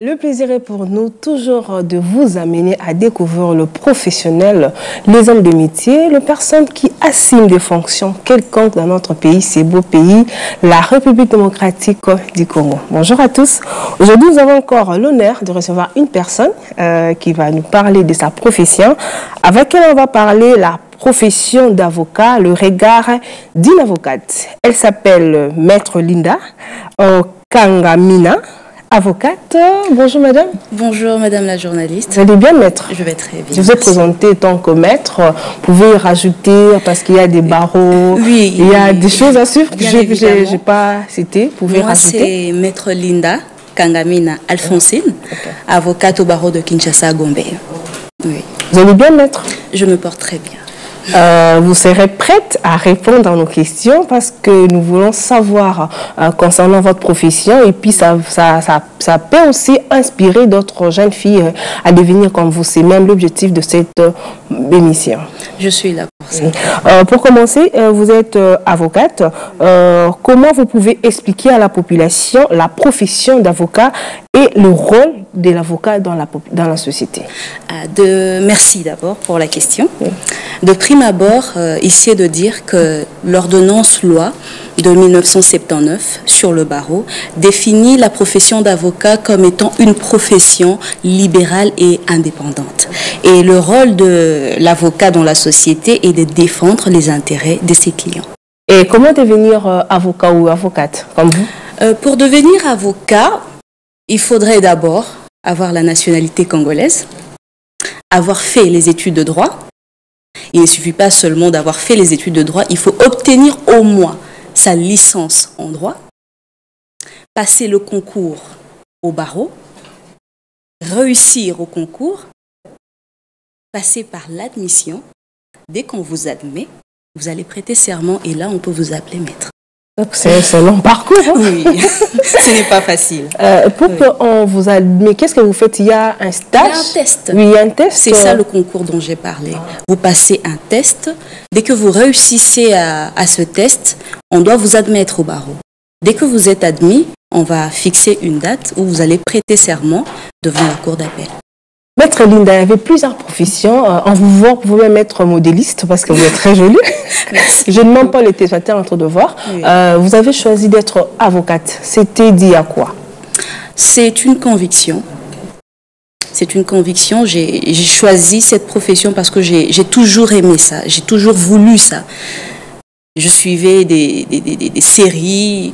Le plaisir est pour nous toujours de vous amener à découvrir le professionnel, les hommes de métier, les personnes qui assument des fonctions quelconques dans notre pays, ce beau pays, la République démocratique du Congo. Bonjour à tous. Aujourd'hui, nous avons encore l'honneur de recevoir une personne qui va nous parler de sa profession, avec elle on va parler la profession d'avocat, le regard d'une avocate. Elle s'appelle Maître Linda Kangamina. Avocate, bonjour madame. Bonjour madame la journaliste. Vous allez bien maître? Je vais très bien. Je vous ai présenté en tant que maître. Vous pouvez y rajouter parce qu'il y a des barreaux, oui, il y a des choses à suivre que je n'ai pas citées. Vous pouvez rajouter. Moi c'est Maître Linda Kangamina Alphonsine, avocate au barreau de Kinshasa Gombe. Oui. Vous allez bien maître? Je me porte très bien. Vous serez prête à répondre à nos questions parce que nous voulons savoir concernant votre profession et puis ça peut aussi inspirer d'autres jeunes filles à devenir comme vous. C'est même l'objectif de cette émission. Je suis là pour ça. Pour commencer, vous êtes avocate. Comment vous pouvez expliquer à la population la profession d'avocat et le rôle de l'avocat dans la société? Merci d'abord pour la question. De prime abord, ici est de dire que l'ordonnance loi de 1979 sur le barreau définit la profession d'avocat comme étant une profession libérale et indépendante. Et le rôle de l'avocat dans la société est de défendre les intérêts de ses clients. Et comment devenir avocat ou avocate comme vous? Pour devenir avocat, il faudrait d'abord avoir la nationalité congolaise, avoir fait les études de droit. Il ne suffit pas seulement d'avoir fait les études de droit, il faut obtenir au moins sa licence en droit, passer le concours au barreau, réussir au concours, passer par l'admission. Dès qu'on vous admet, vous allez prêter serment et là on peut vous appeler maître. C'est un long parcours. Hein? Oui, ce n'est pas facile. Pour qu'on vous admette, qu'est-ce que vous faites? Il y a un stage? Il y a un test. Oui, il y a un test. C'est ça le concours dont j'ai parlé. Vous passez un test. Dès que vous réussissez à ce test, on doit vous admettre au barreau. Dès que vous êtes admis, on va fixer une date où vous allez prêter serment devant la cour d'appel. Maître Linda, il y avait plusieurs professions. En vous voyant, vous pouvez même être modéliste parce que vous êtes très jolie. Je ne mens pas les téléspectateurs en train de voir. Oui. Vous avez choisi d'être avocate. C'était dit à quoi? C'est une conviction. C'est une conviction. J'ai choisi cette profession parce que j'ai toujours aimé ça. J'ai toujours voulu ça. Je suivais des séries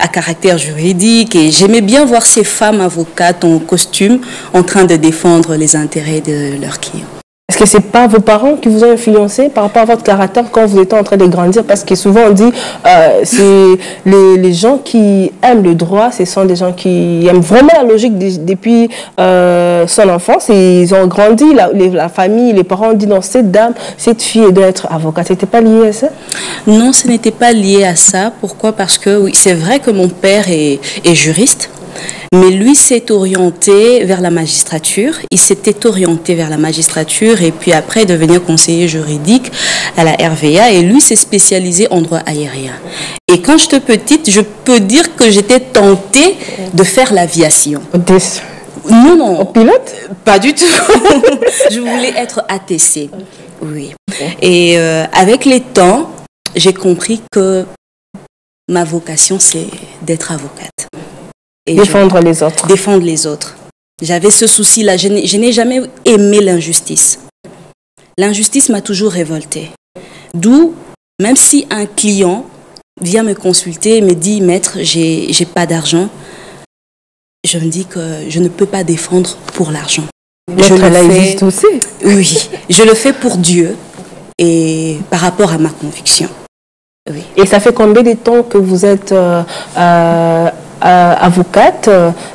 à caractère juridique et j'aimais bien voir ces femmes avocates en costume en train de défendre les intérêts de leurs clients. Est-ce que ce n'est pas vos parents qui vous ont influencé par rapport à votre caractère quand vous étiez en train de grandir? Parce que souvent on dit c'est les gens qui aiment le droit, ce sont des gens qui aiment vraiment la logique depuis son enfance et ils ont grandi, la famille, les parents ont dit non, cette dame, cette fille doit être avocate. Ce n'était pas lié à ça? Non, ce n'était pas lié à ça. Pourquoi? Parce que oui, c'est vrai que mon père est juriste. Mais lui s'est orienté vers la magistrature. Il s'était orienté vers la magistrature et puis après devenir conseiller juridique à la RVA. Et lui s'est spécialisé en droit aérien. Et quand j'étais petite, je peux dire que j'étais tentée de faire l'aviation. Non, non. Au pilote? Pas du tout. Je voulais être ATC. Oui. Et avec les temps, j'ai compris que ma vocation, c'est d'être avocate. Et défendre les autres. Défendre les autres. J'avais ce souci-là. Je n'ai jamais aimé l'injustice. L'injustice m'a toujours révoltée. D'où, même si un client vient me consulter et me dit « Maître, j'ai pas d'argent », je me dis que je ne peux pas défendre pour l'argent. Je le fais aussi. Oui, je le fais pour Dieu et par rapport à ma conviction. Oui. Et ça fait combien de temps que vous êtes avocate,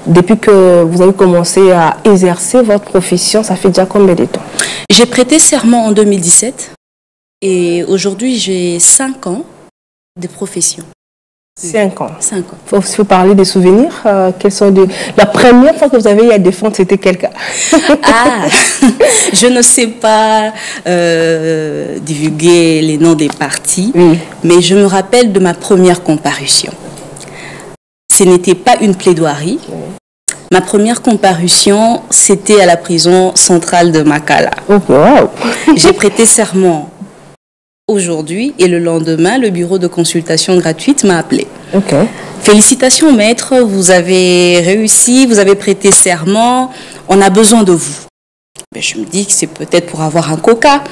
depuis que vous avez commencé à exercer votre profession, ça fait déjà combien de temps? J'ai prêté serment en 2017 et aujourd'hui j'ai 5 ans de profession. 5 ans. 5 ans. Il faut parler des souvenirs. Quels sont la première fois que vous avez eu à défendre, c'était quel cas? Je ne sais pas divulguer les noms des parties, mais je me rappelle de ma première comparution. Ce n'était pas une plaidoirie. Ma première comparution, c'était à la prison centrale de Makala. Oh, wow. J'ai prêté serment aujourd'hui et le lendemain, le bureau de consultation gratuite m'a appelé. Ok. Félicitations maître, vous avez réussi, vous avez prêté serment, on a besoin de vous. Mais je me dis que c'est peut-être pour avoir un coca.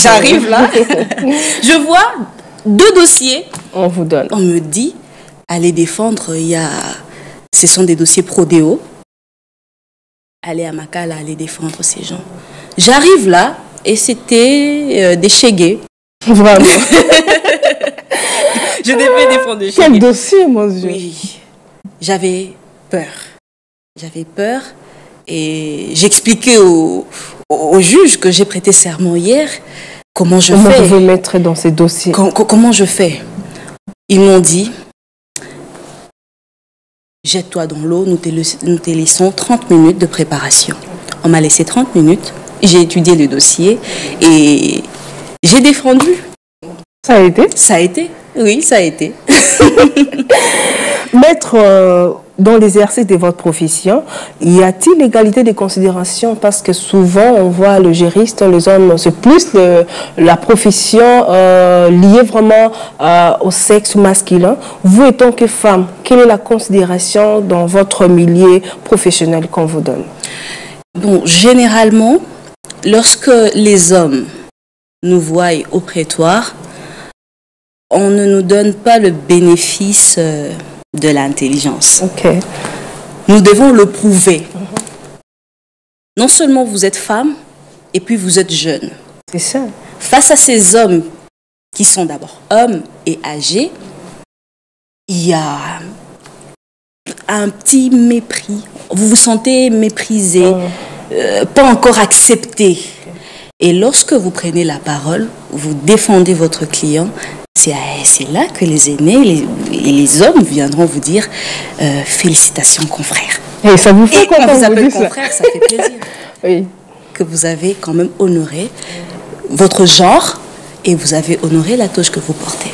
J'arrive là, je vois 2 dossiers. On vous donne. On me dit, allez défendre, ce sont des dossiers Prodéo. Allez à Makala, allez défendre ces gens. J'arrive là et c'était des chégués. Vraiment. Je devais défendre des chégués. Quel dossier, mon Dieu. Oui, j'avais peur. J'avais peur et j'expliquais au juge que j'ai prêté serment hier. Comment je fais? Comment vous mettre dans ces dossiers? Comment je fais? Ils m'ont dit, jette-toi dans l'eau, nous te laissons 30 minutes de préparation. On m'a laissé 30 minutes, j'ai étudié le dossier et j'ai défendu. Ça a été? Ça a été, oui, ça a été. Maître, dans l'exercice de votre profession, y a-t-il égalité des considérations? Parce que souvent, on voit le juriste, les hommes, c'est plus la profession liée vraiment au sexe masculin. Vous, étant que femme, quelle est la considération dans votre milieu professionnel qu'on vous donne? Bon, généralement, lorsque les hommes nous voient au prétoire, on ne nous donne pas le bénéfice de l'intelligence. Okay. Nous devons le prouver. Non seulement vous êtes femme, et puis vous êtes jeune. C'est ça. Face à ces hommes qui sont d'abord hommes et âgés, il y a un petit mépris. Vous vous sentez méprisé, pas encore accepté. Et lorsque vous prenez la parole, vous défendez votre client, c'est là que les aînés et les hommes viendront vous dire félicitations confrère. Et ça vous fait quand vous vous appelez ça. confrère, ça fait plaisir. Oui. Que vous avez quand même honoré votre genre et vous avez honoré la toge que vous portez.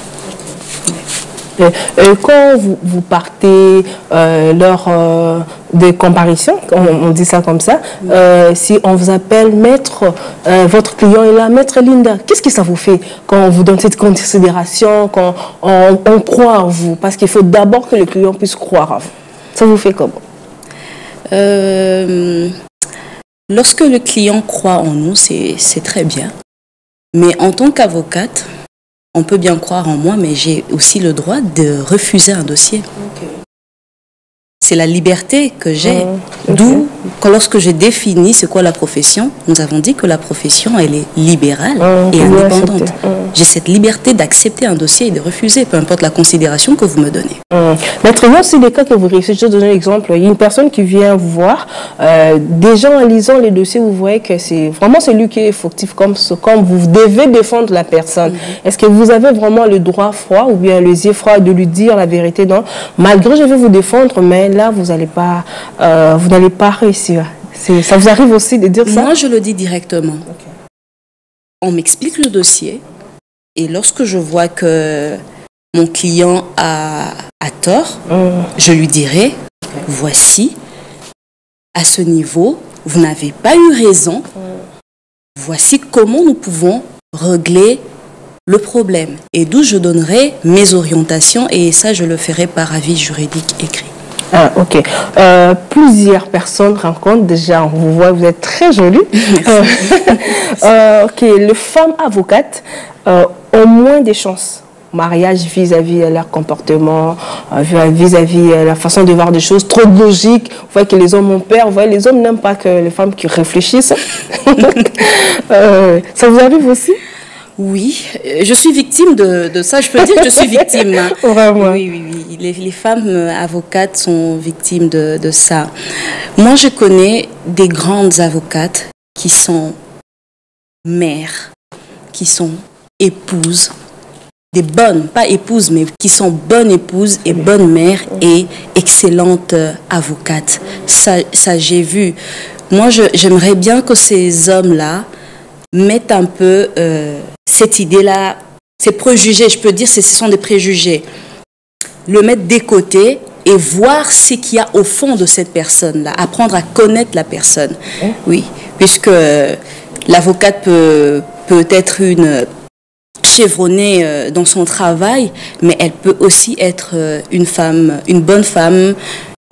Quand vous partez lors des comparaisons, on dit ça comme ça, si on vous appelle maître, votre client est là, maître Linda, qu'est-ce que ça vous fait quand on vous donne cette considération, quand on croit en vous? Parce qu'il faut d'abord que le client puisse croire en vous. Ça vous fait comment? Lorsque le client croit en nous, c'est très bien. Mais en tant qu'avocate, on peut bien croire en moi, mais j'ai aussi le droit de refuser un dossier. Okay. C'est la liberté que j'ai. D'où, lorsque j'ai défini c'est quoi la profession, nous avons dit que la profession, elle est libérale et indépendante. J'ai cette liberté d'accepter un dossier et de refuser, peu importe la considération que vous me donnez. Maître, c'est le cas que vous réussissez. Je vais donner un exemple. Il y a une personne qui vient vous voir. Déjà, en lisant les dossiers, vous voyez que c'est vraiment celui qui est fautif, comme vous devez défendre la personne. Est-ce que vous avez vraiment le droit froid ou bien les yeux froids de lui dire la vérité? Non, malgré je vais vous défendre, mais là, vous n'allez pas réussir. Ça vous arrive aussi de dire ça? Moi, je le dis directement. Okay. On m'explique le dossier et lorsque je vois que mon client a tort, je lui dirai, voici, à ce niveau, vous n'avez pas eu raison. Voici comment nous pouvons régler le problème. Et d'où je donnerai mes orientations et ça, je le ferai par avis juridique écrit. Ah, ok. Plusieurs personnes rencontrent déjà, on vous voit, vous êtes très jolie. Ok, les femmes avocates ont moins de chances. Mariage vis-à-vis leur comportement, vis-à-vis la façon de voir des choses, trop logique. Vous voyez que les hommes ont peur, vous voyez, les hommes n'aiment pas que les femmes qui réfléchissent. Ça vous arrive aussi? Oui, je suis victime de ça, je peux dire que je suis victime. Vraiment. Oui. Les femmes avocates sont victimes de ça. Moi, je connais des grandes avocates qui sont mères, qui sont épouses, des bonnes, pas épouses, mais qui sont bonnes épouses et bonnes mères et excellentes avocates. Ça j'ai vu. Moi, j'aimerais bien que ces hommes-là mettent un peu cette idée-là, ces préjugés, je peux dire, ce sont des préjugés, le mettre de côté et voir ce qu'il y a au fond de cette personne-là, apprendre à connaître la personne. Oui, puisque l'avocate peut être une chevronnée dans son travail, mais elle peut aussi être une bonne femme,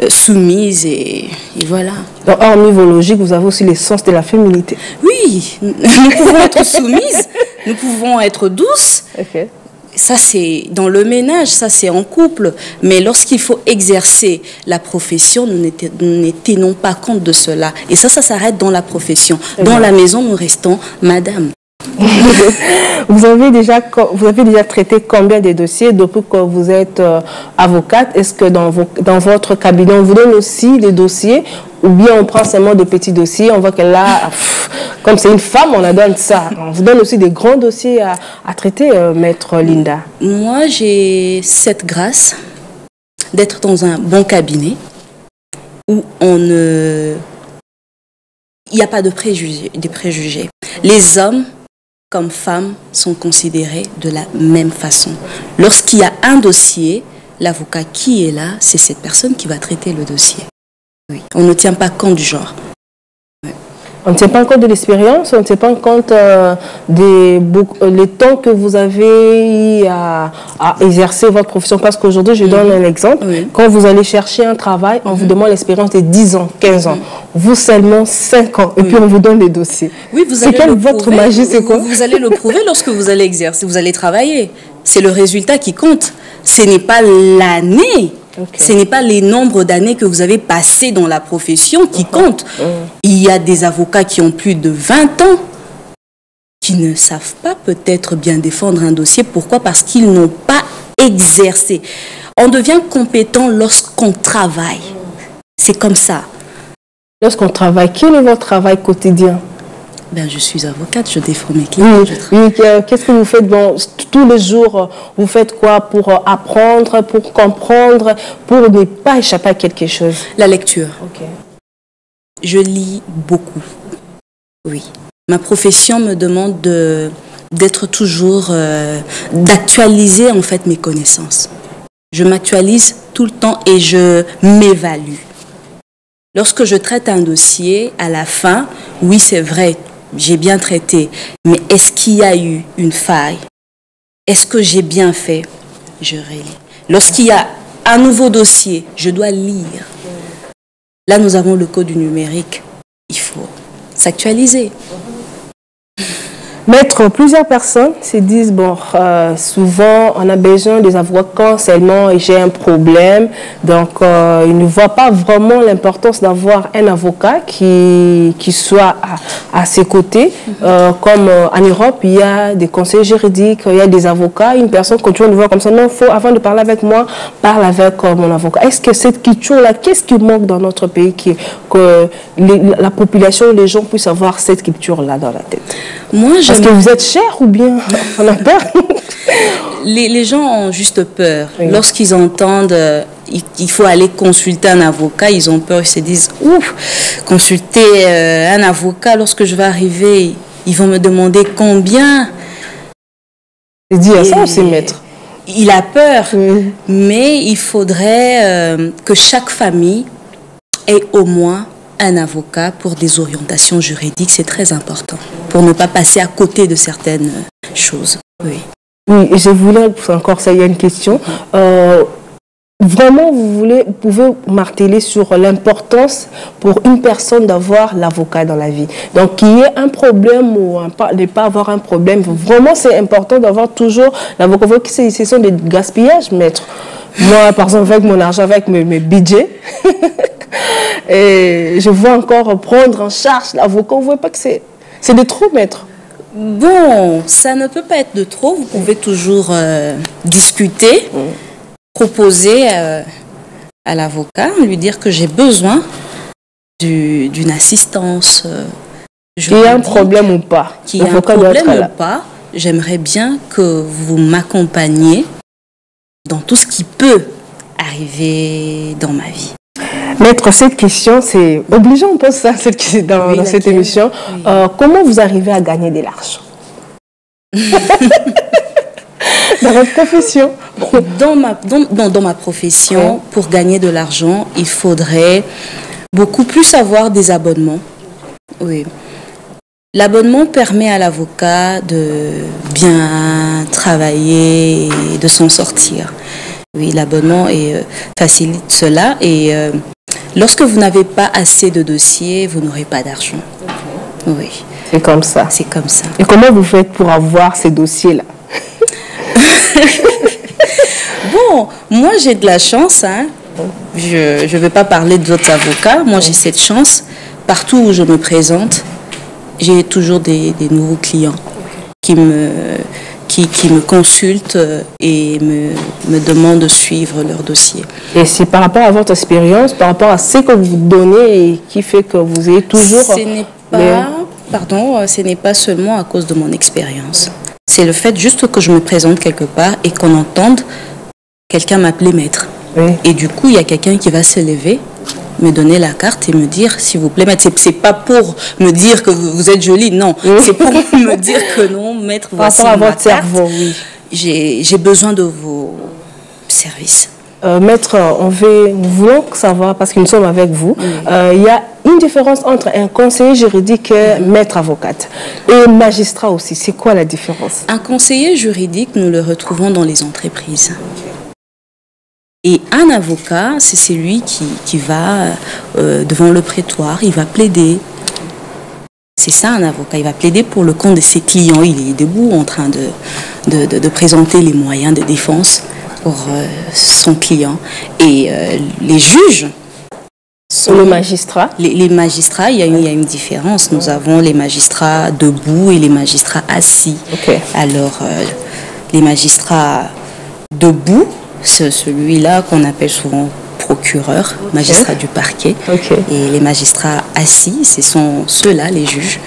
soumise et voilà. Donc, en niveau logique, vous avez aussi l'essence de la féminité. Oui, nous pouvons être soumises, nous pouvons être douces. Okay. Ça, c'est dans le ménage, ça, c'est en couple. Mais lorsqu'il faut exercer la profession, nous ne tenons pas compte de cela. Et ça s'arrête dans la profession. Dans la maison, nous restons madame. Vous avez déjà traité combien de dossiers depuis que vous êtes avocate? Est-ce que dans votre cabinet, on vous donne aussi des dossiers ou bien on prend seulement de petits dossiers? On voit que là, comme c'est une femme, on la donne ça. On vous donne aussi des grands dossiers à traiter, Maître Linda. Moi, j'ai cette grâce d'être dans un bon cabinet où il n'y a pas de préjugés. Les hommes comme femmes sont considérées de la même façon. Lorsqu'il y a un dossier, l'avocat qui est là, c'est cette personne qui va traiter le dossier. Oui. On ne tient pas compte du genre. Oui. On ne tient pas compte de l'expérience, on ne tient pas compte les temps que vous avez à exercer votre profession. Parce qu'aujourd'hui, je donne un exemple. Oui. Quand vous allez chercher un travail, on vous demande l'expérience de 10 ans, 15 ans. Vous seulement 5 ans. Et puis on vous donne les dossiers. Oui, vous allez votre magie, c'est quoi? Vous allez le prouver lorsque vous allez exercer, vous allez travailler. C'est le résultat qui compte. Ce n'est pas l'année. Okay. Ce n'est pas les nombres d'années que vous avez passées dans la profession qui comptent. Il y a des avocats qui ont plus de 20 ans qui ne savent pas peut-être bien défendre un dossier. Pourquoi? Parce qu'ils n'ont pas exercé. On devient compétent lorsqu'on travaille. C'est comme ça. Lorsqu'on travaille, quel est votre travail quotidien? Ben, je suis avocate, je défends mes clients. Oui, qu'est-ce que vous faites tous les jours? Vous faites quoi pour apprendre, pour comprendre, pour ne pas échapper à quelque chose? La lecture. Okay. Je lis beaucoup. Oui. Ma profession me demande d'être toujours, d'actualiser en fait mes connaissances. Je m'actualise tout le temps et je m'évalue. Lorsque je traite un dossier, à la fin, oui, c'est vrai, j'ai bien traité, mais est-ce qu'il y a eu une faille? Est-ce que j'ai bien fait? Je relis. Lorsqu'il y a un nouveau dossier, je dois lire. Là, nous avons le code du numérique. Il faut s'actualiser. Maître, plusieurs personnes se disent, bon, souvent on a besoin des avocats quand seulement j'ai un problème. Donc, ils ne voient pas vraiment l'importance d'avoir un avocat qui soit à ses côtés. Comme en Europe, il y a des conseillers juridiques, il y a des avocats. Une personne continue de voir comme ça. Non, avant de parler avec moi, parle avec mon avocat. Est-ce que cette culture-là, qu'est-ce qui manque dans notre pays que la population, les gens puissent avoir cette culture-là dans la tête? Moi, Parce que vous êtes cher ou bien on a peur? Les gens ont juste peur. Oui. Lorsqu'ils entendent il faut aller consulter un avocat, ils ont peur, ils se disent ouf, consulter un avocat, lorsque je vais arriver, ils vont me demander combien. Il dit à ça aussi, maître. Il a peur, mais il faudrait que chaque famille ait au moins un avocat pour des orientations juridiques, c'est très important, pour ne pas passer à côté de certaines choses. Oui. Oui, et je voulais, encore ça, il y a une question. Vraiment, vous pouvez marteler sur l'importance pour une personne d'avoir l'avocat dans la vie. Donc, qu'il y ait un problème ou ne pas avoir un problème, vraiment, c'est important d'avoir toujours l'avocat. Vous voyez que ce sont des gaspillages, maître. Moi, par exemple, avec mon argent, avec mes budgets, et je vois encore prendre en charge l'avocat. Vous ne voyez pas que c'est de trop, maître? Bon, ça ne peut pas être de trop. Vous pouvez toujours discuter, proposer à l'avocat, lui dire que j'ai besoin d'une assistance. Qu'il y ait un problème ou pas. Qu'il y ait un problème ou pas, j'aimerais bien que vous m'accompagniez dans tout ce qui peut arriver dans ma vie. Maître, cette question, c'est obligeant, on pose ça dans cette émission. Oui. Comment vous arrivez à gagner de l'argent? Dans votre profession? Dans ma profession, pour gagner de l'argent, il faudrait beaucoup plus avoir des abonnements. Oui. L'abonnement permet à l'avocat de bien travailler et de s'en sortir. Oui, l'abonnement facilite cela et lorsque vous n'avez pas assez de dossiers, vous n'aurez pas d'argent. Oui. C'est comme ça. C'est comme ça. Et comment vous faites pour avoir ces dossiers-là? Bon, moi j'ai de la chance. Hein. Je ne vais pas parler d'autres avocats. Moi j'ai cette chance. Partout où je me présente, j'ai toujours des nouveaux clients qui me consultent et me demandent de suivre leur dossier. Et c'est par rapport à votre expérience, par rapport à ce que vous donnez et qui fait que vous ayez toujours... Ce n'est pas seulement à cause de mon expérience. C'est le fait juste que je me présente quelque part et qu'on entende quelqu'un m'appeler maître. Oui. Et du coup, il y a quelqu'un qui va se lever, me donner la carte et me dire, s'il vous plaît, maître, c'est pas pour me dire que vous êtes jolie, non. Oui. C'est pour me dire que non, maître, voici ma carte. Cerveau, oui. J'ai besoin de vos services. Maître, nous voulons savoir, parce que nous sommes avec vous, il y a une différence entre un conseiller juridique et maître avocate. Et magistrat aussi, c'est quoi la différence? Un conseiller juridique, nous le retrouvons dans les entreprises. Et un avocat, c'est celui qui va devant le prétoire, il va plaider. C'est ça un avocat, il va plaider pour le compte de ses clients. Il est debout en train de présenter les moyens de défense pour son client. Et les juges sont le magistrat. Les magistrats, il y a une différence. Nous avons les magistrats debout et les magistrats assis. Okay. Alors, les magistrats debout, c'est celui-là qu'on appelle souvent procureur, magistrat du parquet. Et les magistrats assis, ce sont ceux-là, les juges,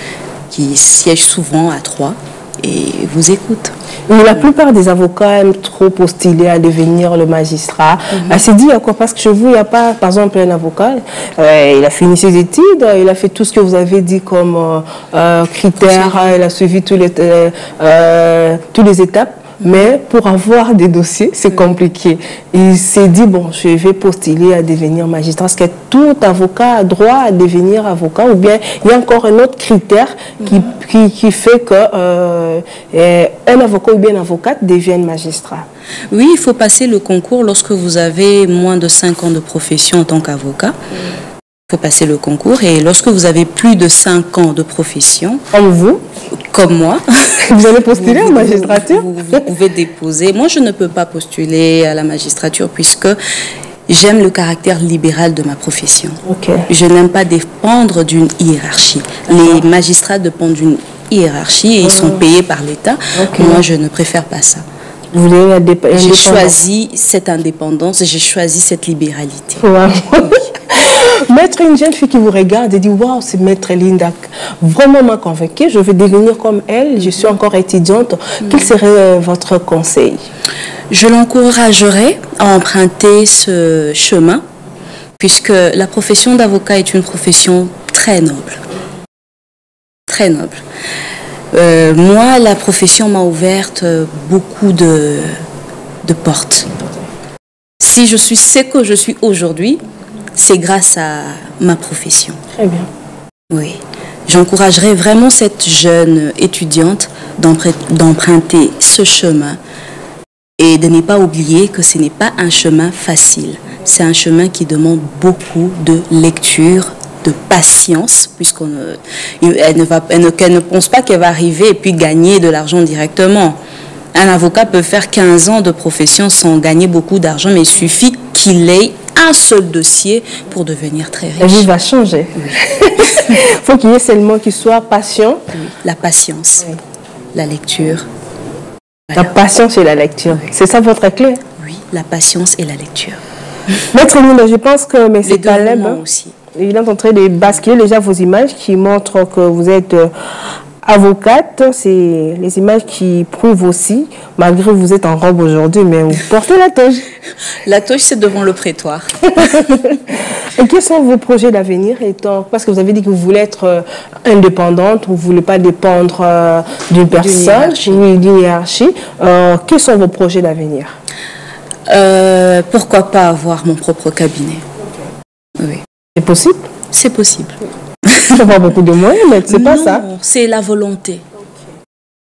qui siègent souvent à 3 et vous écoutent. Mais la plupart des avocats aiment trop postuler à devenir le magistrat. C'est dit à quoi? Parce que chez vous, il n'y a pas, par exemple, un avocat, il a fini ses études, il a fait tout ce que vous avez dit comme critères, il a suivi toutes les étapes. Mais pour avoir des dossiers, c'est compliqué. Il s'est dit, bon, je vais postuler à devenir magistrat. Est-ce que tout avocat a droit à devenir avocat? Ou bien il y a encore un autre critère qui fait que un avocat ou bien une avocate devienne magistrat? Oui, il faut passer le concours lorsque vous avez moins de 5 ans de profession en tant qu'avocat. Il faut passer le concours et lorsque vous avez plus de 5 ans de profession, comme vous, comme moi, vous allez postuler en magistrature. Vous pouvez déposer. Moi, je ne peux pas postuler à la magistrature puisque j'aime le caractère libéral de ma profession. Je n'aime pas dépendre d'une hiérarchie. Les magistrats dépendent d'une hiérarchie et ils sont payés par l'État. Moi, je ne préfère pas ça. J'ai choisi cette indépendance, j'ai choisi cette libéralité. Maître, une jeune fille qui vous regarde et dit « Waouh, c'est Maître Linda, vraiment m'a convaincue, je vais devenir comme elle, je suis encore étudiante. » Quel serait votre conseil? Je l'encouragerais à emprunter ce chemin, puisque la profession d'avocat est une profession très noble. Très noble. Moi, la profession m'a ouvert beaucoup de portes. Si je suis ce que je suis aujourd'hui, c'est grâce à ma profession. Très bien. Oui. J'encouragerais vraiment cette jeune étudiante d'emprunter ce chemin et de ne pas oublier que ce n'est pas un chemin facile. C'est un chemin qui demande beaucoup de lecture, de patience, puisqu'elle ne pense pas qu'elle va arriver et puis gagner de l'argent directement. Un avocat peut faire 15 ans de profession sans gagner beaucoup d'argent, mais il suffit qu'il ait un seul dossier pour devenir très riche. La vie va changer. Il faut qu'il y ait seulement qu'il soit patient. Oui. La patience, la lecture. Voilà. La patience et la lecture. C'est ça votre clé? Oui, la patience et la lecture. Maître Linda, je pense que M. Taleb aussi. Il est en train de basculer déjà vos images qui montrent que vous êtes avocate, c'est les images qui prouvent aussi, malgré que vous êtes en robe aujourd'hui, mais vous portez la toge. La toge, c'est devant le prétoire. Et quels sont vos projets d'avenir? Parce que vous avez dit que vous voulez être indépendante, vous ne voulez pas dépendre d'une personne, d'une hiérarchie. Quels sont vos projets d'avenir? Pourquoi pas avoir mon propre cabinet? Oui. C'est possible? C'est possible. Ça va beaucoup de moyens, mais c'est pas ça. Non, c'est la volonté.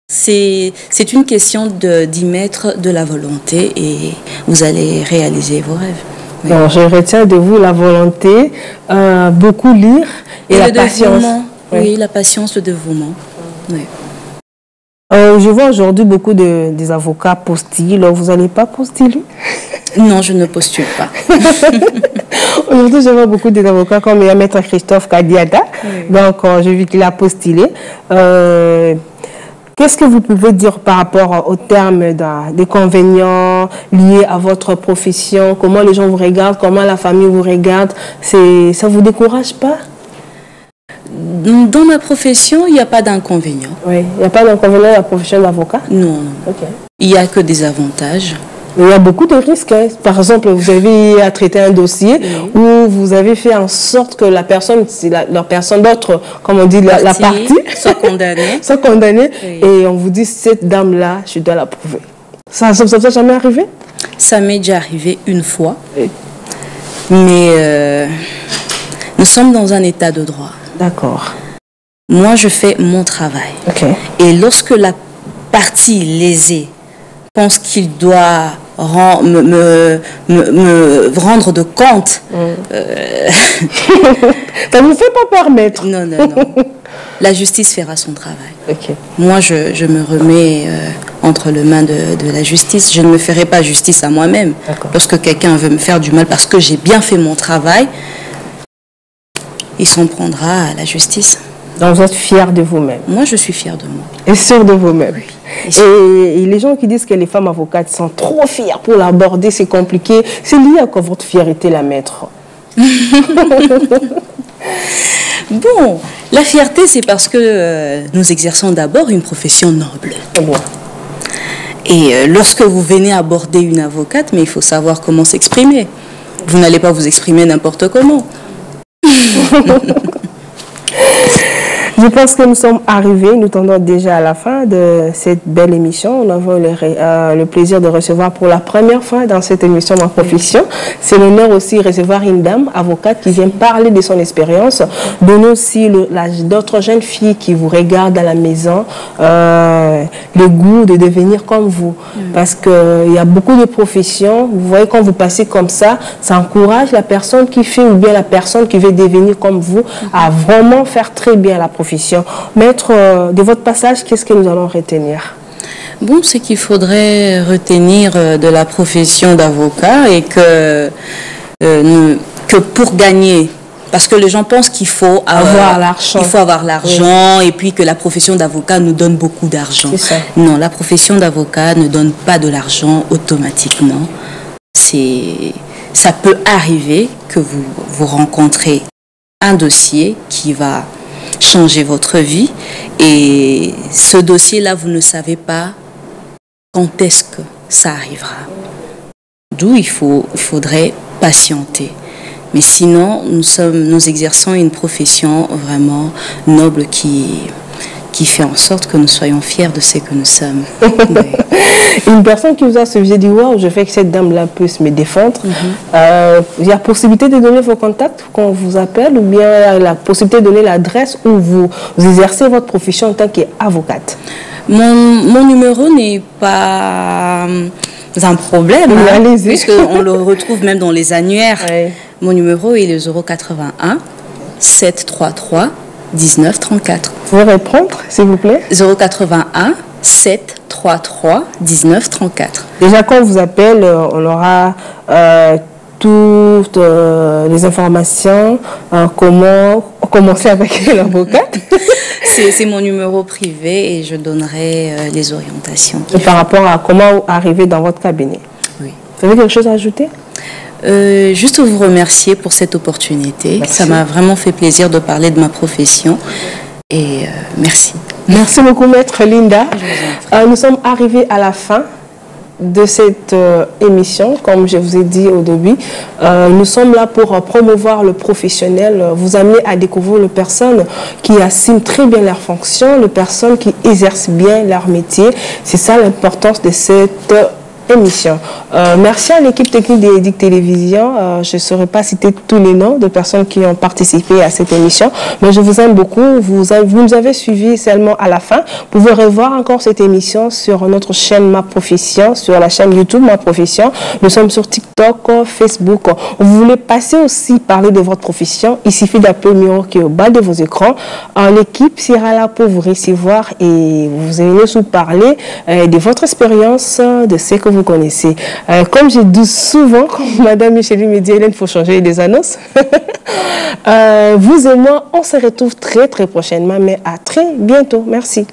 C'est une question d'y mettre de la volonté et vous allez réaliser vos rêves. Oui. Donc, je retiens de vous la volonté, beaucoup lire et la patience. Oui, la patience, le dévouement. Oui. Je vois aujourd'hui beaucoup des avocats postillent. Vous n'allez pas postuler? Non, je ne postule pas. Aujourd'hui, je vois beaucoup d'avocats comme le maître Christophe Kadiada. Oui. Donc, j'ai vu qu'il a postulé. Qu'est-ce que vous pouvez dire par rapport au terme des convénients liés à votre profession? Comment les gens vous regardent? Comment la famille vous regarde? Ça ne vous décourage pas? Dans ma profession, il n'y a pas d'inconvénient. Oui, il n'y a pas d'inconvénient dans la profession d'avocat? Non. Okay. Il n'y a que des avantages. Mais il y a beaucoup de risques. Hein. Par exemple, vous avez à traiter un dossier où vous avez fait en sorte que la personne, d'autres, comme on dit, la partie, soit condamnée. Soit condamnée. Oui. Et on vous dit, cette dame-là, je dois la prouver. Ça vous est jamais arrivé? Ça m'est déjà arrivé une fois. Oui. Mais nous sommes dans un état de droit. D'accord. Moi, je fais mon travail. Okay. Et lorsque la partie lésée pense qu'il doit me rendre de compte, ça ne vous fait pas permettre. Non. La justice fera son travail. Okay. Moi, je me remets entre les mains de la justice. Je ne me ferai pas justice à moi-même. Lorsque quelqu'un veut me faire du mal parce que j'ai bien fait mon travail, il s'en prendra à la justice. Donc vous êtes fier de vous-même? Moi, je suis fière de moi. Et sûre de vous-même? Oui. Et les gens qui disent que les femmes avocates sont trop fières pour l'aborder, c'est compliqué. C'est lié à quoi votre fierté, la maître? Bon, la fierté, c'est parce que nous exerçons d'abord une profession noble. Bon. Et lorsque vous venez aborder une avocate, mais il faut savoir comment s'exprimer. Vous n'allez pas vous exprimer n'importe comment. Je pense que nous sommes arrivés, nous tendons déjà à la fin de cette belle émission. Nous avons le plaisir de recevoir pour la première fois dans cette émission Ma Profession. C'est l'honneur aussi de recevoir une dame, avocate, qui vient parler de son expérience, donner aussi l'âge d'autres jeunes filles qui vous regardent à la maison, le goût de devenir comme vous. Parce qu'il y a beaucoup de professions, vous voyez quand vous passez comme ça encourage la personne qui fait ou bien la personne qui veut devenir comme vous à vraiment faire très bien la profession. Maître, de votre passage, qu'est-ce que nous allons retenir? Bon, c'est qu'il faudrait retenir de la profession d'avocat et que pour gagner, parce que les gens pensent qu'il faut avoir l'argent. Il faut avoir l'argent et puis que la profession d'avocat nous donne beaucoup d'argent. Non, la profession d'avocat ne donne pas de l'argent automatiquement. Ça peut arriver que vous rencontrez un dossier qui va changer votre vie et ce dossier-là, vous ne savez pas quand est-ce que ça arrivera. D'où il faudrait patienter. Mais sinon, nous exerçons une profession vraiment noble qui fait en sorte que nous soyons fiers de ce que nous sommes. Une personne qui vous a suivi dit « Wow, je fais que cette dame-là puisse me défendre ». Il y a possibilité de donner vos contacts quand on vous appelle ou bien la possibilité de donner l'adresse où vous exercez votre profession en tant qu'avocate? Mon numéro n'est pas un problème, puisqu'on le retrouve même dans les annuaires. Oui. Mon numéro est le 081 733 19 34. Vous pouvez répondre, s'il vous plaît? 081 733 19 34. Déjà, quand on vous appelle, on aura toutes les informations, comment commencer avec l'avocate. C'est mon numéro privé et je donnerai les orientations. Et par rapport à comment arriver dans votre cabinet? Oui. Vous avez quelque chose à ajouter? Juste vous remercier pour cette opportunité. Merci. Ça m'a vraiment fait plaisir de parler de ma profession et merci. Merci beaucoup, Maître Linda. Nous sommes arrivés à la fin de cette émission, comme je vous ai dit au début. Nous sommes là pour promouvoir le professionnel, vous amener à découvrir les personnes qui assument très bien leurs fonctions, les personnes qui exercent bien leur métier. C'est ça l'importance de cette émission. Merci à l'équipe technique d'Edic Télévision. Je ne saurais pas citer tous les noms de personnes qui ont participé à cette émission, mais je vous aime beaucoup. Vous nous avez suivis seulement à la fin. Vous pouvez revoir encore cette émission sur notre chaîne Ma Profession, sur la chaîne YouTube Ma Profession. Nous sommes sur TikTok, Facebook. Vous voulez passer aussi parler de votre profession, il suffit d'appeler le numéro qui est au bas de vos écrans. L'équipe sera là pour vous recevoir et vous allez nous parler de votre expérience, de ce que vous connaissez. Comme je dis souvent, comme Madame Micheline me dit, Hélène, il faut changer les annonces. Vous et moi, on se retrouve très prochainement, mais à très bientôt. Merci.